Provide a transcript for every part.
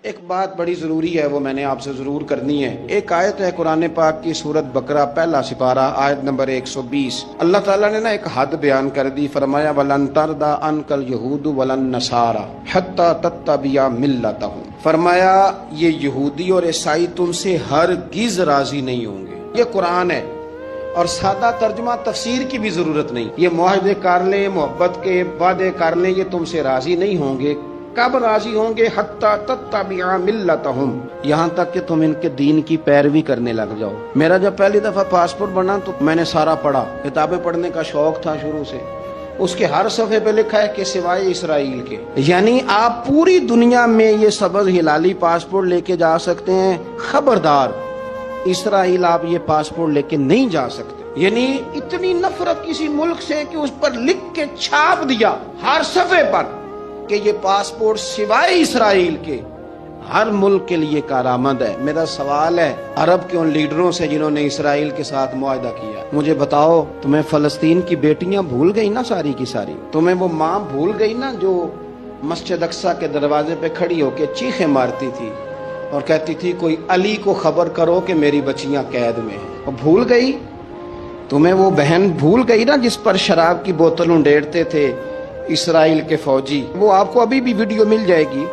ایک بات بڑی ضروری ہے، وہ میں نے آپ سے ضرور کرنی ہے۔ ایک آیت ہے قرآن پاک کی سورت بقرہ پہلا سپارہ آیت نمبر 120۔ اللہ تعالیٰ نے ایک حد بیان کر دی، فرمایا وَلَن تَرْضَىٰ عَنْكَ الْيَهُودُ وَلَا النَّصَارَىٰ حَتَّىٰ تَتَّبِعَ مِلَّتَهُمْ۔ فرمایا یہ یہودی اور عیسائی تم سے ہرگز راضی نہیں ہوں گے۔ یہ قرآن ہے اور سادہ ترجمہ تفسیر کی بھی ضرورت نہیں۔ یہ معاہدے کر لیں، محبت کے وعدے کر لیں، یہ تم سے راضی نہیں ہوں گے۔ کب راضی ہوں گے؟ حتیٰ تتبع ملتہم، یہاں تک کہ تم ان کے دین کی پیروی کرنے لگ جاؤ۔ میرا جب پہلی دفعہ پاسپورٹ بنا تو میں نے سارا پڑھا، کتابیں پڑھنے کا شوق تھا شروع سے۔ اس کے ہر صفحے پہ لکھا ہے کہ سوائے اسرائیل کے، یعنی آپ پوری دنیا میں یہ سبز ہلالی پاسپورٹ لے کے جا سکتے ہیں، خبردار اسرائیل آپ یہ پاسپورٹ لے کے نہیں جا سکتے۔ یعنی اتنی نفرت کسی ملک سے کہ اس پر لکھ کے چھاپ دیا ہر صفحے پر کہ یہ پاسپورٹ سوائے اسرائیل کے ہر ملک کے لیے کارآمد ہے۔ میرا سوال ہے عرب کے ان لیڈروں سے جنہوں نے اسرائیل کے ساتھ معاہدہ کیا، مجھے بتاؤ تمہیں فلسطین کی بیٹیاں بھول گئی نا ساری کی ساری؟ تمہیں وہ ماں بھول گئی نا جو مسجد اقصیٰ کے دروازے پہ کھڑی ہو کے چیخیں مارتی تھی اور کہتی تھی کوئی علی کو خبر کرو کہ میری بچیاں قید میں ہیں؟ وہ بھول گئی؟ تمہیں وہ بہن بھول گئی نا جس پر شراب کی بوتل انڈیڑتے تھے اسرائیل کے فوجی؟ وہ آپ کو ابھی بھی ویڈیو مل جائے گی۔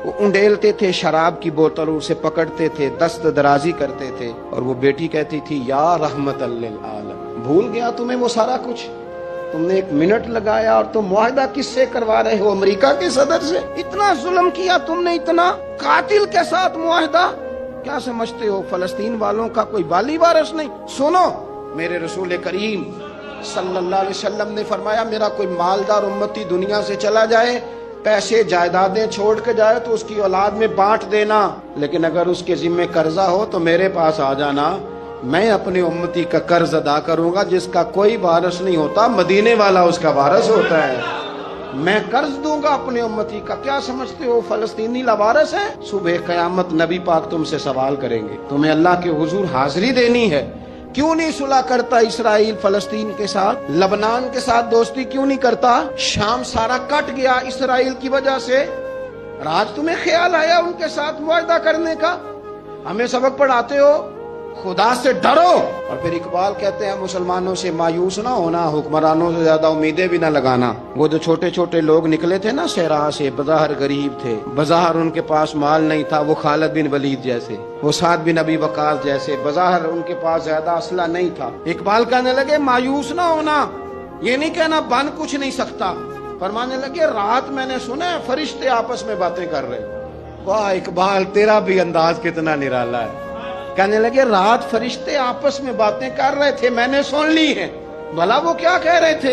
وہ انڈیلتے تھے شراب کی بوتل، اسے پکڑتے تھے، دست درازی کرتے تھے، اور وہ بیٹی کہتی تھی یا رحمت للعالم۔ بھول گیا تمہیں وہ سارا کچھ؟ تم نے ایک منٹ لگایا اور تم معاہدہ کس سے کروا رہے ہو؟ امریکہ کے صدر سے؟ اتنا ظلم کیا تم نے، اتنا قاتل کے ساتھ معاہدہ؟ کیا سمجھتے ہو فلسطین والوں کا کوئی والی وارث نہیں؟ سنو، میرے رسول کریم صلی اللہ علیہ وسلم نے فرمایا میرا کوئی مالدار امتی دنیا سے چلا جائے، پیسے جائیدادیں چھوڑ کے جائے تو اس کی اولاد میں بانٹ دینا، لیکن اگر اس کے ذمہ قرضہ ہو تو میرے پاس آ جانا، میں اپنے امتی کا قرض ادا کروں گا۔ جس کا کوئی وارث نہیں ہوتا مدینے والا اس کا وارث ہوتا ہے، میں قرض دوں گا اپنے امتی کا۔ کیا سمجھتے ہو فلسطینی لاوارث ہیں؟ صبح قیامت نبی پاک تم سے سوال کریں گے، تمہیں اللہ کے حضور حاضری دینی ہے۔ کیوں نہیں صلح کرتا اسرائیل فلسطین کے ساتھ؟ لبنان کے ساتھ دوستی کیوں نہیں کرتا؟ شام سارا کٹ گیا اسرائیل کی وجہ سے، رات تمہیں خیال آیا ان کے ساتھ معاہدہ کرنے کا؟ ہمیں سبق پڑھاتے ہو خدا سے ڈرو، اور پھر اقبال کہتے ہیں مسلمانوں سے مایوس نہ ہونا، حکمرانوں سے زیادہ امیدیں بھی نہ لگانا۔ وہ جو چھوٹے چھوٹے لوگ نکلے تھے نا صحرا سے، بظاہر غریب تھے، بظاہر ان کے پاس مال نہیں تھا، وہ خالد بن ولید جیسے، وہ سعد بن ابی وقاص جیسے، بظاہر ان کے پاس زیادہ اسلحہ نہیں تھا۔ اقبال کہنے لگے مایوس نہ ہونا، یہ نہیں کہنا بن کچھ نہیں سکتا، فرمانے لگے رات میں نے سنا ہے فرشتے آپس میں باتیں کر رہے۔ واہ اقبال، تیرا بھی انداز کتنا نرالا ہے۔ کہنے لگے رات فرشتے آپس میں باتیں کر رہے تھے، میں نے سن لی ہیں۔ بھلا وہ کیا کہہ رہے تھے؟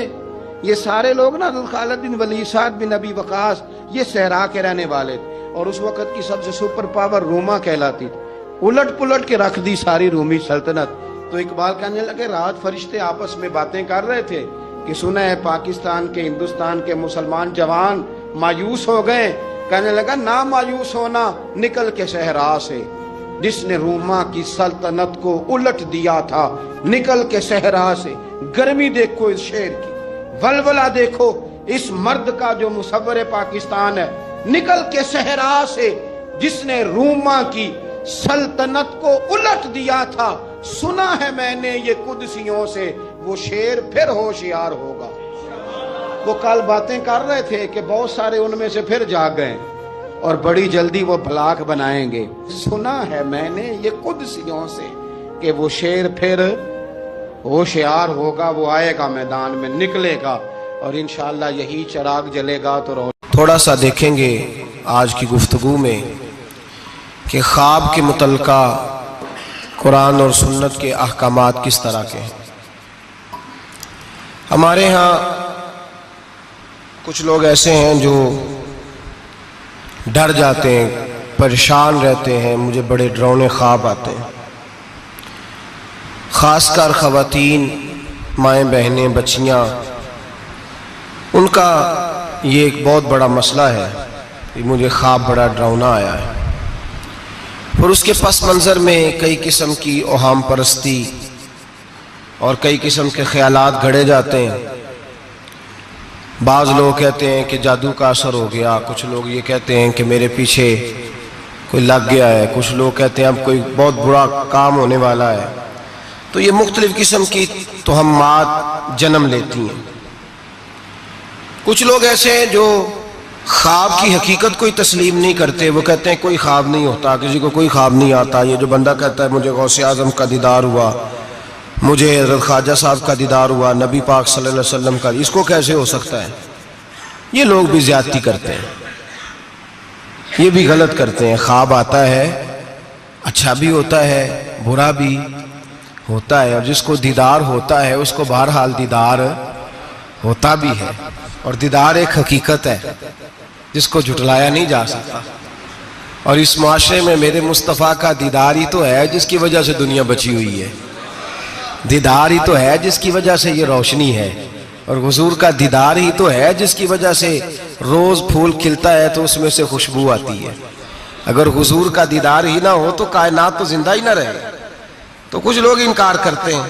یہ سارے لوگ نا خالد بن ولید، سعد بن ابی وقاص، یہ صحرا کے رہنے والے تھے، اور اس وقت کی سب سے سپر پاور روما کہلاتی تھی، الٹ پلٹ کے رکھ دی ساری رومی سلطنت۔ تو اقبال کہنے لگے رات فرشتے آپس میں باتیں کر رہے تھے کہ سنا ہے پاکستان کے، ہندوستان کے مسلمان جوان مایوس ہو گئے۔ کہنے لگا نہ مایوس ہونا، نکل کے صحرا سے، جس نے روما کی سلطنت کو الٹ دیا تھا، نکل کے صحرا سے۔ گرمی دیکھو اس شیر کی، ولولہ دیکھو اس مرد کا جو مصور پاکستان ہے، نکل کے صحرا سے جس نے روما کی سلطنت کو الٹ دیا تھا، سنا ہے میں نے یہ قدسیوں سے، وہ شیر پھر ہوشیار ہوگا۔ وہ کل باتیں کر رہے تھے کہ بہت سارے ان میں سے پھر جاگ گئے اور بڑی جلدی وہ بلاک بنائیں گے۔ سنا ہے میں نے یہ قدسیوں سے کہ وہ شیر پھر ہوشیار ہوگا، وہ آئے گا میدان میں، نکلے گا، اور انشاءاللہ یہی چراغ جلے گا تو تھوڑا سا دیکھیں گے آج کی گفتگو میں کہ خواب کے متعلقہ قرآن اور سنت کے احکامات کس طرح کے ہیں۔ ہمارے ہاں کچھ لوگ ایسے ہیں جو ڈر جاتے ہیں، پریشان رہتے ہیں، مجھے بڑے ڈراؤنے خواب آتے ہیں، خاص کر خواتین، مائیں بہنیں، بچیاں، ان کا یہ ایک بہت بڑا مسئلہ ہے کہ مجھے خواب بڑا ڈراؤنا آیا ہے۔ پھر اس کے پس منظر میں کئی قسم کی اوہام پرستی اور کئی قسم کے خیالات گھڑے جاتے ہیں۔ بعض لوگ کہتے ہیں کہ جادو کا اثر ہو گیا، کچھ لوگ یہ کہتے ہیں کہ میرے پیچھے کوئی لگ گیا ہے، کچھ لوگ کہتے ہیں اب کوئی بہت برا کام ہونے والا ہے. تو یہ مختلف قسم کی توہمات جنم لیتی ہیں. کچھ لوگ ایسے ہیں جو خواب کی حقیقت کو ہی تسلیم نہیں کرتے. وہ کہتے ہیں کوئی خواب نہیں ہوتا، کسی کو کوئی خواب نہیں آتا. یہ جو بندہ کہتا ہے مجھے غوث اعظم کا دیدار ہوا، مجھے حضرت خواجہ صاحب کا دیدار ہوا، نبی پاک صلی اللہ علیہ وسلم کا، اس کو کیسے ہو سکتا ہے؟ یہ لوگ بھی زیادتی کرتے ہیں، یہ بھی غلط کرتے ہیں. خواب آتا ہے، اچھا بھی ہوتا ہے، برا بھی ہوتا ہے، اور جس کو دیدار ہوتا ہے اس کو بہرحال دیدار ہوتا بھی ہے. اور دیدار ایک حقیقت ہے جس کو جھٹلایا نہیں جا سکتا. اور اس معاشرے میں میرے مصطفیٰ کا دیدار ہی تو ہے جس کی وجہ سے دنیا بچی ہوئی ہے. دیدار ہی تو ہے جس کی وجہ سے یہ روشنی ہے. اور حضور کا دیدار ہی تو ہے جس کی وجہ سے روز پھول کھلتا ہے تو اس میں سے خوشبو آتی ہے. اگر حضور کا دیدار ہی نہ ہو تو کائنات تو زندہ ہی نہ رہے. تو کچھ لوگ انکار کرتے ہیں.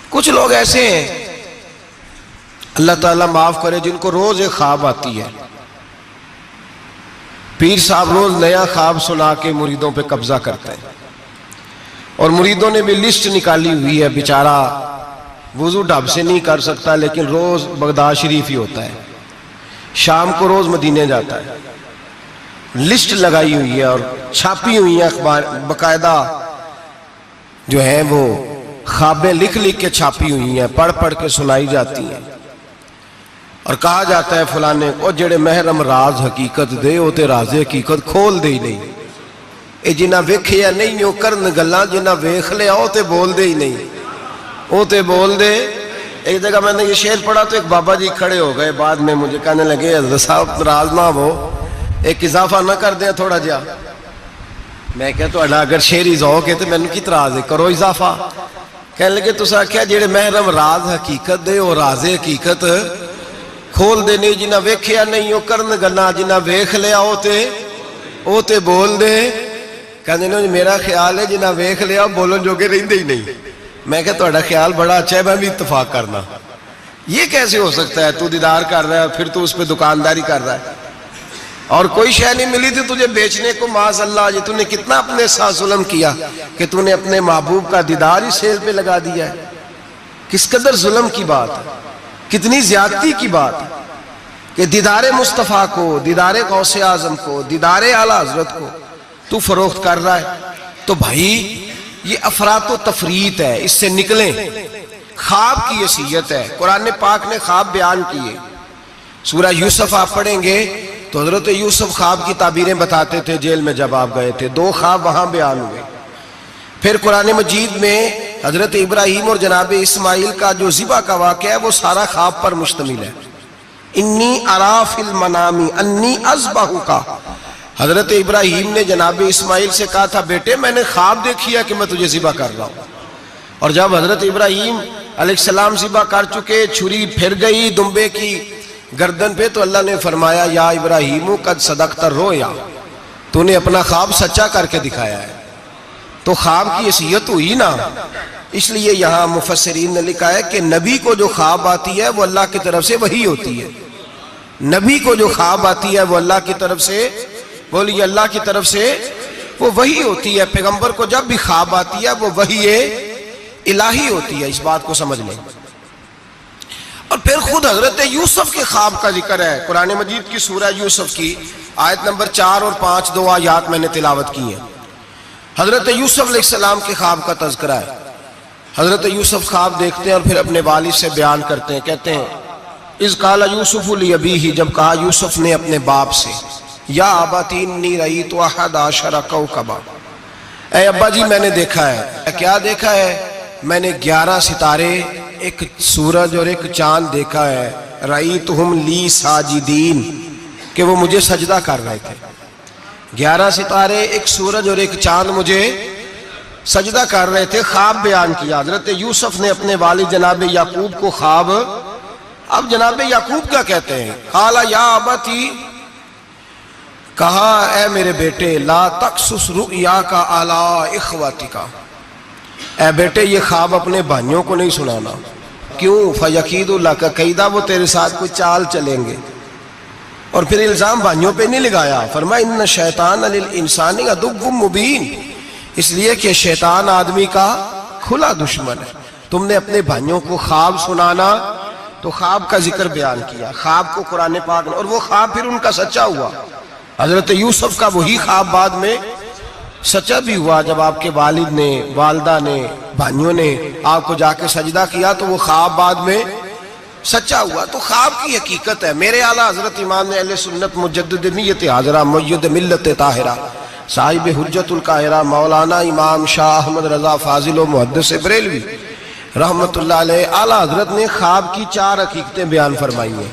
کچھ لوگ ایسے ہیں، اللہ تعالیٰ معاف کرے، جن کو روز ایک خواب آتی ہے. پیر صاحب روز نیا خواب سنا کے مریدوں پہ قبضہ کرتے ہیں. اور مریدوں نے بھی لسٹ نکالی ہوئی ہے. بیچارہ وضو ڈھب سے نہیں کر سکتا لیکن روز بغداد شریف ہی ہوتا ہے، شام کو روز مدینے جاتا ہے. لسٹ لگائی ہوئی ہے اور چھاپی ہوئی ہیں اخبار باقاعدہ، جو ہیں وہ خوابیں لکھ لکھ کے چھاپی ہوئی ہیں، پڑھ پڑھ کے سنائی جاتی ہیں. اور کہا جاتا ہے فلانے کو جڑے محرم راز حقیقت دے او تے راز حقیقت کھول دے ہی نہیں. اے جنہ ویکھیا نہیں او کرن گلاں، جنہ ویکھ لیا او تے بول دے ہی نہیں، او تے بول دے. ایک جگہ میں نے یہ شعر پڑھا تو ایک بابا جی کھڑے ہو گئے، بعد میں مجھے کہنے لگے حضرت صاحب ناراض نہ ہو، ایک اضافہ نہ کر دیں تھوڑا جہا. میں کہا تہاڈا اگر شعری ذوق ہے تو مینوں کی اعتراض ہے، کرو اضافہ. کہنے لگے تساں آکھیا جڑے محرم راز حقیقت دے او راز حقیقت کھول دے نہیں، جنہ ویکھیا نہیں او کرن گلاں، جنہ ویکھ لیا او تے بول دے. کہندے نے میرا خیال ہے جنہ ویکھ لیا بولن جوگے رہندے ہی نہیں. میں کہا تہاڈا خیال بڑا اچھا ہے، میں بھی اتفاق کرنا. یہ کیسے ہو سکتا ہے؟ تو دیدار کر رہا ہے پھر تو اس پہ دکانداری کر رہا ہے، اور کوئی شے نہیں ملی تھی تجھے بیچنے کو. معاذ اللہ، یہ تو نے کتنا اپنے ساتھ ظلم کیا کہ تو نے اپنے محبوب کا دیدار ہی سیل پہ لگا دیا ہے. کس قدر ظلم کی بات ہے، کتنی زیادتی کی بات ہے کہ دیدار مصطفیٰ کو، دیدار غوث اعظم کو، دیدار اعلیٰ حضرت کو تو فروخت کر رہا ہے. تو بھائی یہ افراط و تفریط ہے، اس سے نکلیں. خواب کی حیثیت ہے، قرآن پاک نے خواب بیان کیے. سورہ یوسف آپ پڑھیں گے تو حضرت یوسف خواب کی تعبیریں بتاتے تھے جیل میں جب آپ گئے تھے. 2 خواب وہاں بیان ہوئے. پھر قرآن مجید میں حضرت ابراہیم اور جناب اسماعیل کا جو ذبح کا واقعہ ہے وہ سارا خواب پر مشتمل ہے. انی ارا فی المنام انی اذبحک. حضرت ابراہیم نے جناب اسماعیل سے کہا تھا بیٹے میں نے خواب دیکھی ہے کہ میں تجھے ذبح کر رہا ہوں. اور جب حضرت ابراہیم علیہ السلام ذبح کر چکے، چھری پھر گئی دمبے کی گردن پہ، تو اللہ نے فرمایا یا ابراہیم قد صدقت الرؤیا، تو نے اپنا خواب سچا کر کے دکھایا ہے. تو خواب کی حیثیت ہوئی نا. اس لیے یہاں مفسرین نے لکھا ہے کہ نبی کو جو خواب آتی ہے وہ اللہ کی طرف سے وحی ہوتی ہے. نبی کو جو خواب آتی ہے وہ اللہ کی طرف سے، بولیے اللہ کی طرف سے وہ وحی ہوتی ہے. پیغمبر کو جب بھی خواب آتی ہے وہ وحی الہی ہوتی ہے. اس بات کو سمجھ لیں. اور پھر خود حضرت یوسف کے خواب کا ذکر ہے قرآن مجید کی سورہ یوسف کی آیت نمبر 4 اور 5 2 آیات میں نے تلاوت کی ہیں. حضرت یوسف علیہ السلام کے خواب کا تذکرہ ہے. حضرت یوسف خواب دیکھتے ہیں اور پھر اپنے والد سے بیان کرتے ہیں. کہتے ہیں اذ قال یوسف لابیہ، جب کہا یوسف نے اپنے باپ سے، یا ابت انی رأیت 11 کوکبا، اے ابا جی میں نے دیکھا ہے. کیا دیکھا ہے؟ میں نے 11 ستارے، ایک سورج اور ایک چاند دیکھا ہے. رأیتہم لی ساجدین، کہ وہ مجھے سجدہ کر رہے تھے. 11 ستارے، ایک سورج اور ایک چاند مجھے سجدہ کر رہے تھے. خواب بیان کیا حضرت یوسف نے اپنے والد جناب یعقوب کو خواب. اب جناب یعقوب کیا کہتے ہیں؟ قال یا ابتی، کہا اے میرے بیٹے، لا تقصص رؤیاک علی اخوتک، اے بیٹے یہ خواب اپنے بھائیوں کو نہیں سنانا. کیوں؟ فیکیدوا لک کیدا، وہ تیرے ساتھ کوئی چال چلیں گے. اور پھر الزام بھائیوں پہ نہیں لگایا، فرمایا ان شیطان للانسان عدو مبین، اس لیے کہ شیطان آدمی کا کھلا دشمن ہے۔ تم نے اپنے بھائیوں کو خواب سنانا تو خواب کا ذکر بیان کیا، خواب کو قرآن پاک نے، اور وہ خواب پھر ان کا سچا ہوا۔ حضرت یوسف کا وہی خواب بعد میں سچا بھی ہوا، جب آپ کے والد نے، والدہ نے، بھائیوں نے آپ کو جا کے سجدہ کیا تو وہ خواب بعد میں سچا ہوا۔ تو خواب کی حقیقت ہے۔ میرے اعلیٰ حضرت امام اہل سنت مجدد نیت حاضرہ مؤید ملت طاہرہ صاحب حجت القاہرہ مولانا امام شاہ احمد رضا فاضل و محدث بریلوی رحمت اللہ علیہ، اعلیٰ حضرت نے خواب کی 4 حقیقتیں بیان فرمائی ہیں،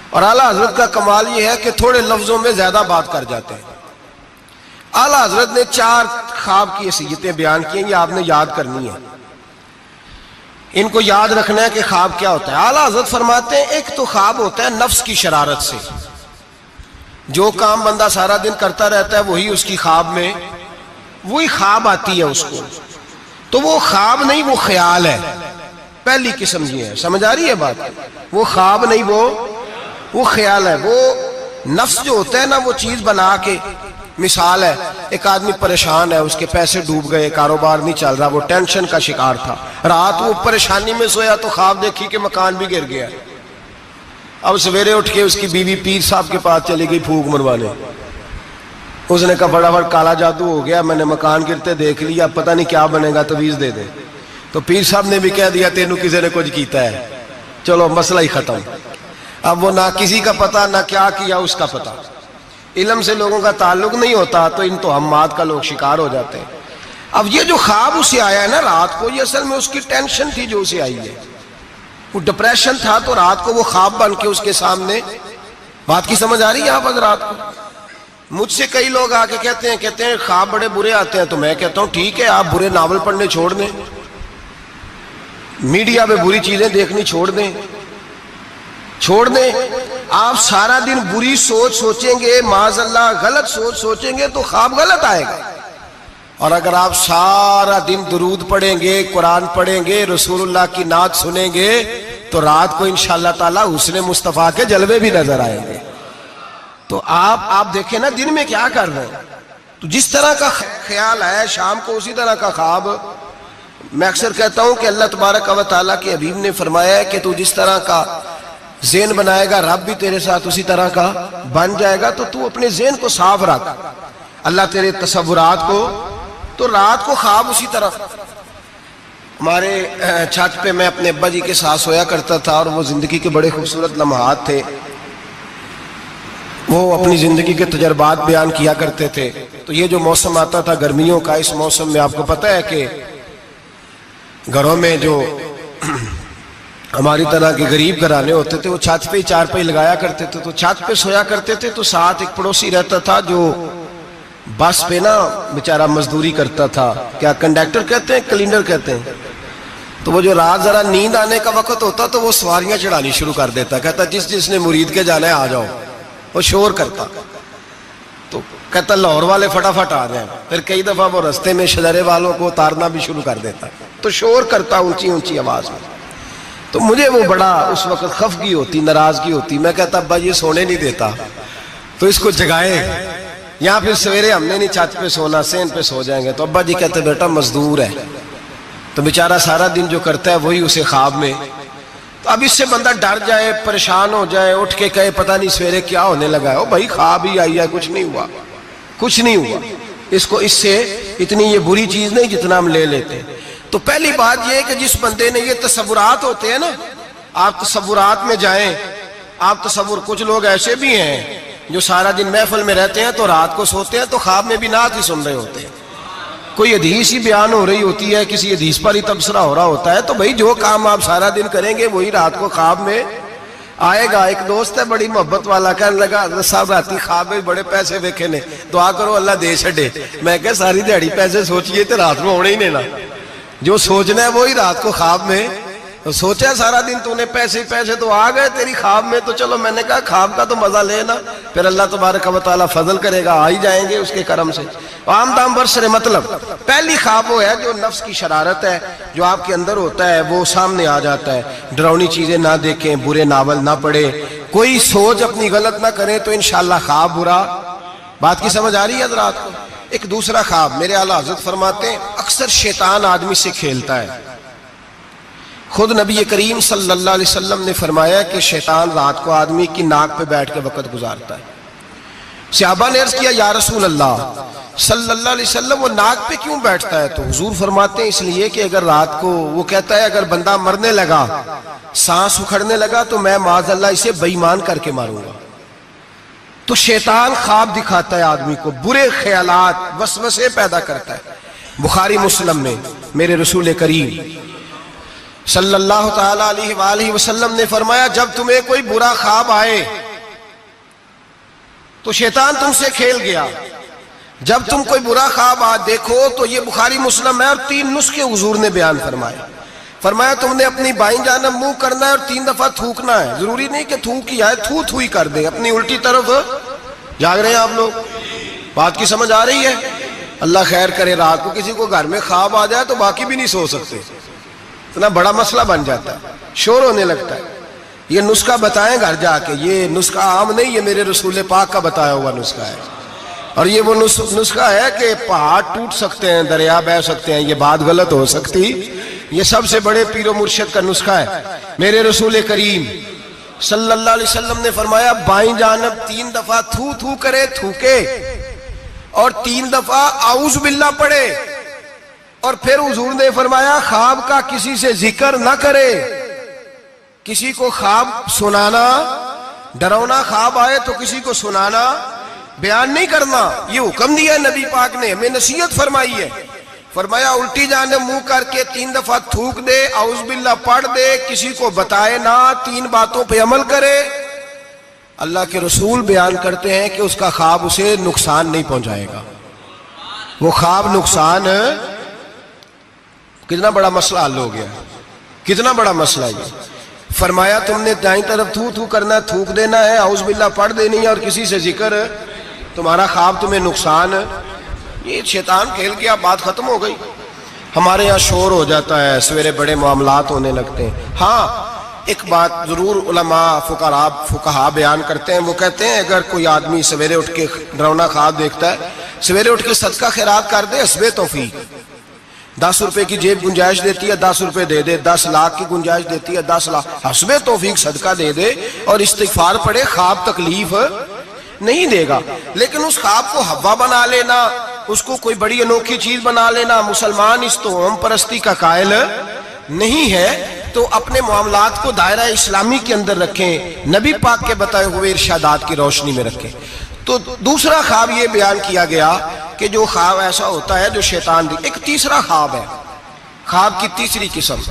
اور اعلیٰ حضرت کا کمال یہ ہے کہ تھوڑے لفظوں میں زیادہ بات کر جاتے ہیں۔ اعلیٰ حضرت نے 4 خواب کی حیثیتیں بیان کی ہیں، یہ آپ نے یاد کرنی ہے، ان کو یاد رکھنا ہے کہ خواب کیا ہوتا ہے۔ اعلیٰ حضرت فرماتے ہیں ایک تو خواب ہوتا ہے نفس کی شرارت سے، جو کام بندہ سارا دن کرتا رہتا ہے وہی اس کی خواب میں وہی خواب آتی ہے اس کو، تو وہ خواب نہیں وہ خیال ہے، پہلی قسم یہ ہے، سمجھ آ رہی ہے بات؟ وہ خواب نہیں وہ خیال ہے۔ وہ نفس جو ہوتا ہے نا وہ چیز بنا کے، مثال ہے ایک آدمی پریشان ہے، اس کے پیسے ڈوب گئے، کاروبار نہیں چل رہا، وہ ٹینشن کا شکار تھا، رات وہ پریشانی میں سویا تو خواب دیکھی کہ مکان بھی گر گیا۔ اب سویرے اٹھ کے اس کی بیوی پیر صاحب کے پاس چلی گئی پھونک مروانے، اس نے کہا بڑا کالا جادو ہو گیا، میں نے مکان گرتے دیکھ لیا، پتہ نہیں کیا بنے گا، تویز دے دے۔ تو پیر صاحب نے بھی کہہ دیا تینوں کسی نے کچھ کیتا ہے، چلو مسئلہ ہی ختم۔ اب وہ نہ کسی کا پتہ نہ کیا کیا اس کا پتہ، علم سے لوگوں کا تعلق نہیں ہوتا تو ان توہمات کا لوگ شکار ہو جاتے ہیں۔ اب یہ جو خواب اسے آیا ہے نا رات کو، یہ اصل میں اس کی ٹینشن تھی جو اسے آئی ہے، وہ ڈپریشن تھا، تو رات کو وہ خواب بن کے اس کے سامنے، بات کی سمجھ آ رہی ہے آپ حضرات کو؟ مجھ سے کئی لوگ آ کے کہتے ہیں خواب بڑے برے آتے ہیں، تو میں کہتا ہوں ٹھیک ہے، آپ برے ناول پڑھنے چھوڑ دیں، میڈیا پہ بری چیزیں دیکھنی چھوڑ دیں، آپ سارا دن بری سوچ سوچیں گے، معاذ اللہ غلط سوچ سوچیں گے تو خواب غلط آئے گا۔ اور اگر آپ سارا دن درود پڑھیں گے، قرآن پڑھیں گے، رسول اللہ کی نعت سنیں گے تو رات کو انشاءاللہ تعالی حسن مصطفیٰ کے جلوے بھی نظر آئیں گے۔ تو آپ دیکھیں نا دن میں کیا کر رہے ہیں، تو جس طرح کا خیال ہے شام کو اسی طرح کا خواب۔ میں اکثر کہتا ہوں کہ اللہ تبارک و تعالیٰ کے حبیب نے فرمایا ہے کہ تو جس طرح کا ذہن بنائے گا رب بھی تیرے ساتھ اسی طرح کا بن جائے گا، تو اپنے ذہن کو صاف رکھ، اللہ تیرے تصورات کو، تو رات کو خواب اسی طرح۔ ہمارے چھت پہ میں اپنے ابا جی کے ساتھ سویا کرتا تھا، اور وہ زندگی کے بڑے خوبصورت لمحات تھے، وہ اپنی زندگی کے تجربات بیان کیا کرتے تھے۔ تو یہ جو موسم آتا تھا گرمیوں کا، اس موسم میں آپ کو پتہ ہے کہ گھروں میں جو ہماری طرح کے غریب گھرانے ہوتے تھے وہ چھت پہ ہی چارپائی لگایا کرتے تھے، تو چھت پہ سویا کرتے تھے، تو ساتھ ایک پڑوسی رہتا تھا جو بس پہ نا بیچارہ مزدوری کرتا تھا، کیا کنڈکٹر کہتے ہیں کلینر کہتے ہیں، تو وہ جو رات ذرا نیند آنے کا وقت ہوتا تو وہ سواریاں چڑھانی شروع کر دیتا، کہتا جس نے مرید کے جانا ہے آ جاؤ، وہ شور کرتا، تو کہتا لاہور والے فٹافٹ آ جائیں، پھر کئی دفعہ وہ رستے میں شجرے والوں کو اتارنا بھی شروع کر دیتا، تو شور کرتا اونچی اونچی آواز میں۔ تو مجھے وہ بڑا اس وقت خفگی ہوتی، ناراضگی ہوتی، میں کہتا ابا یہ سونے نہیں دیتا، تو اس کو جگائے، یہاں پھر سویرے ہم نے نہیں چھت پہ سونا، سین پہ سو جائیں گے، تو ابا جی کہتے بیٹا مزدور ہے، تو بیچارہ سارا دن جو کرتا ہے وہی اسے خواب میں، تو اب اس سے بندہ ڈر جائے، پریشان ہو جائے، اٹھ کے کہے پتہ نہیں سویرے کیا ہونے لگا ہے، او بھائی خواب ہی آئی ہے، کچھ نہیں ہوا، اس کو اس سے اتنی یہ بری چیز نہیں جتنا ہم لے لیتے ہیں۔ تو پہلی بات یہ ہے کہ جس بندے نے یہ تصورات ہوتے ہیں نا، آپ تصورات میں جائیں، آپ تصور، کچھ لوگ ایسے بھی ہیں جو سارا دن محفل میں رہتے ہیں تو رات کو سوتے ہیں تو خواب میں بھی نعت ہی سن رہے ہوتے ہیں، کوئی حدیث ہی بیان ہو رہی ہوتی ہے، کسی حدیث پر ہی تبصرہ ہو رہا ہوتا ہے، تو بھائی جو کام آپ سارا دن کریں گے وہی رات کو خواب میں آئے گا۔ ایک دوست ہے بڑی محبت والا، کہنے لگا حضرت صاحب راتی خواب میں بڑے پیسے ویکھے نے، دعا کرو اللہ دے چھڑے۔ میں کہا ساری دیہڑی پیسے سوچئے تو رات میں ہونے ہی نہیں نا، جو سوچنا ہے وہی رات کو خواب میں سوچا، سارا دن تو نے پیسے تو آ گئے تیری خواب میں، تو چلو میں نے کہا خواب کا تو مزہ لینا، پھر اللہ تبارک و تعالیٰ فضل کرے گا، آ ہی جائیں گے اس کے کرم سے۔ عام دام برسر مطلب پہلی خواب وہ ہے جو نفس کی شرارت ہے، جو آپ کے اندر ہوتا ہے، وہ سامنے آ جاتا ہے۔ ڈراؤنی چیزیں نہ دیکھیں، برے ناول نہ پڑھیں، کوئی سوچ اپنی غلط نہ کریں تو انشاءاللہ خواب برا. بات کی سمجھ آ رہی ہے حضرات کو؟ ایک دوسرا خواب میرے اعلیٰ حضرت فرماتے ہیں اکثر شیطان آدمی سے کھیلتا ہے. خود نبی کریم صلی اللہ علیہ وسلم نے فرمایا کہ شیطان رات کو آدمی کی ناک پہ بیٹھ کے وقت گزارتا ہے. صحابہ نے عرض کیا یا رسول اللہ صلی اللہ علیہ وسلم وہ ناک پہ کیوں بیٹھتا ہے؟ تو حضور فرماتے ہیں اس لیے کہ اگر رات کو وہ کہتا ہے اگر بندہ مرنے لگا سانس اکھڑنے لگا تو میں معاذ اللہ اسے بے ایمان کر کے ماروں گا. تو شیطان خواب دکھاتا ہے آدمی کو، برے خیالات وسوسے پیدا کرتا ہے. بخاری مسلم میں میرے رسول کریم صلی اللہ تعالی علیہ وآلہ وسلم نے فرمایا جب تمہیں کوئی برا خواب آئے تو شیطان تم سے کھیل گیا. جب تم کوئی برا خواب دیکھو تو یہ بخاری مسلم ہے اور 3 نسخے حضور نے بیان فرمائے. فرمایا تم نے اپنی بائیں جانب منہ کرنا ہے اور 3 دفعہ تھوکنا ہے. ضروری نہیں کہ تھوک ہی آئے، تھو تھو ہی کر دے. اپنی الٹی طرف جاگ رہے ہیں آپ لوگ؟ بات کی سمجھ آ رہی ہے؟ اللہ خیر کرے. رات کو کسی کو گھر میں خواب آ جائے تو باقی بھی نہیں سو سکتے، اتنا بڑا مسئلہ بن جاتا ہے، شور ہونے لگتا ہے. یہ نسخہ بتائیں گھر جا کے. یہ نسخہ عام نہیں، یہ میرے رسول پاک کا بتایا ہوا نسخہ ہے. اور یہ وہ نسخہ ہے کہ پہاڑ ٹوٹ سکتے ہیں، دریا بہہ سکتے ہیں، یہ بات غلط ہو سکتی. یہ سب سے بڑے پیر و مرشد کا نسخہ ہے. میرے رسول کریم صلی اللہ علیہ وسلم نے فرمایا بائیں جانب 3 دفعہ تھو تھو کرے، تھوکے، اور 3 دفعہ اعوذ باللہ پڑھے. اور پھر حضور نے فرمایا خواب کا کسی سے ذکر نہ کرے. کسی کو خواب سنانا، ڈراؤنا خواب آئے تو کسی کو سنانا، بیان نہیں کرنا. یہ حکم دیا ہے نبی پاک نے، ہمیں نصیحت فرمائی ہے. فرمایا الٹی جانب منہ کر کے 3 دفعہ تھوک دے، اعوذ باللہ پڑھ دے، کسی کو بتائے نہ، 3 باتوں پہ عمل کرے. اللہ کے رسول بیان کرتے ہیں کہ اس کا خواب اسے نقصان نہیں پہنچائے گا. وہ خواب نقصان، کتنا بڑا مسئلہ حل ہو گیا، کتنا بڑا مسئلہ یہ. فرمایا تم نے دائیں طرف تھو تھو کرنا، تھوک دینا ہے، اعوذ باللہ پڑھ دینی ہے، اور کسی سے ذکر، تمہارا خواب تمہیں نقصان. یہ شیطان کھیل کے اب بات ختم ہو گئی. ہمارے یہاں شور ہو جاتا ہے، سویرے بڑے معاملات ہونے لگتے ہیں. ہاں ایک بات ضرور علماء فقہا بیان کرتے ہیں. وہ کہتے ہیں اگر کوئی آدمی سویرے اٹھ کے ڈراؤنا خواب دیکھتا ہے، سویرے اٹھ کے صدقہ خیرات کر دے، حسب توفیق. 10 روپے کی جیب گنجائش دیتی ہے 10 روپے دے دے، 10 لاکھ کی گنجائش دیتی ہے 10 لاکھ، حسب توفیق صدقہ دے دے اور استغفار پڑھے. خواب تکلیف نہیں دے گا. لیکن اس خواب کو ہوا بنا لینا، اس کو کوئی بڑی انوکھی چیز بنا لینا، مسلمان اس توہم پرستی کا قائل نہیں ہے. تو اپنے معاملات کو دائرہ اسلامی کے اندر رکھیں، نبی پاک کے بتائے ہوئے ارشادات کی روشنی میں رکھیں. تو دوسرا خواب یہ بیان کیا گیا کہ جو خواب ایسا ہوتا ہے جو شیطان دی. ایک تیسرا خواب ہے، خواب کی تیسری قسم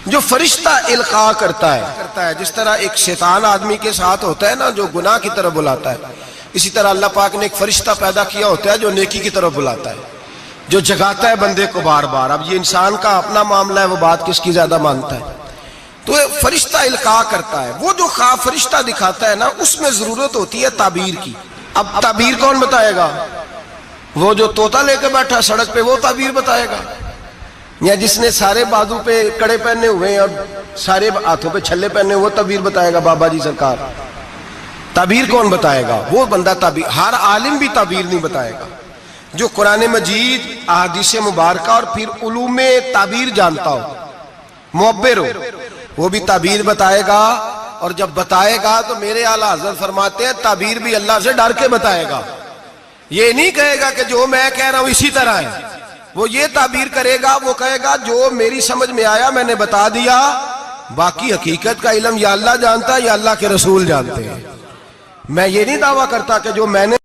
جو فرشتہ القاء کرتا ہے. جس طرح ایک شیطان آدمی کے ساتھ ہوتا ہے نا جو گناہ کی طرف بلاتا ہے، اسی طرح اللہ پاک نے ایک فرشتہ پیدا کیا ہوتا ہے جو نیکی کی طرف بلاتا ہے، جو جگاتا ہے بندے کو بار بار. اب یہ انسان کا اپنا معاملہ ہے، وہ بات کس کی زیادہ مانتا ہے. تو فرشتہ القاء کرتا ہے. وہ جو خواب فرشتہ دکھاتا ہے نا، اس میں ضرورت ہوتی ہے تعبیر کی. اب تعبیر کون بتائے گا؟ وہ جو طوطا لے کے بیٹھا سڑک پہ وہ تعبیر بتائے گا، یا جس نے سارے بازو پہ کڑے پہنے ہوئے ہیں اور سارے ہاتھوں پہ چھلے پہنے ہوئے وہ تعبیر بتائے گا؟ بابا جی سرکار. تعبیر کون بتائے گا؟ وہ بندہ تعبیر. ہر عالم بھی تعبیر نہیں بتائے گا. جو قرآن مجید، احادیث مبارکہ اور پھر علوم تعبیر جانتا ہو، معبر ہو، وہ بھی تعبیر بتائے گا. اور جب بتائے گا تو میرے اعلیٰ حضرت فرماتے ہیں تعبیر بھی اللہ سے ڈر کے بتائے گا. یہ نہیں کہے گا کہ جو میں کہہ رہا ہوں اسی طرح ہے. وہ یہ تعبیر کرے گا، وہ کہے گا جو میری سمجھ میں آیا میں نے بتا دیا، باقی حقیقت کا علم یا اللہ جانتا ہے یا اللہ کے رسول جانتے ہیں. میں یہ نہیں دعویٰ کرتا کہ جو میں نے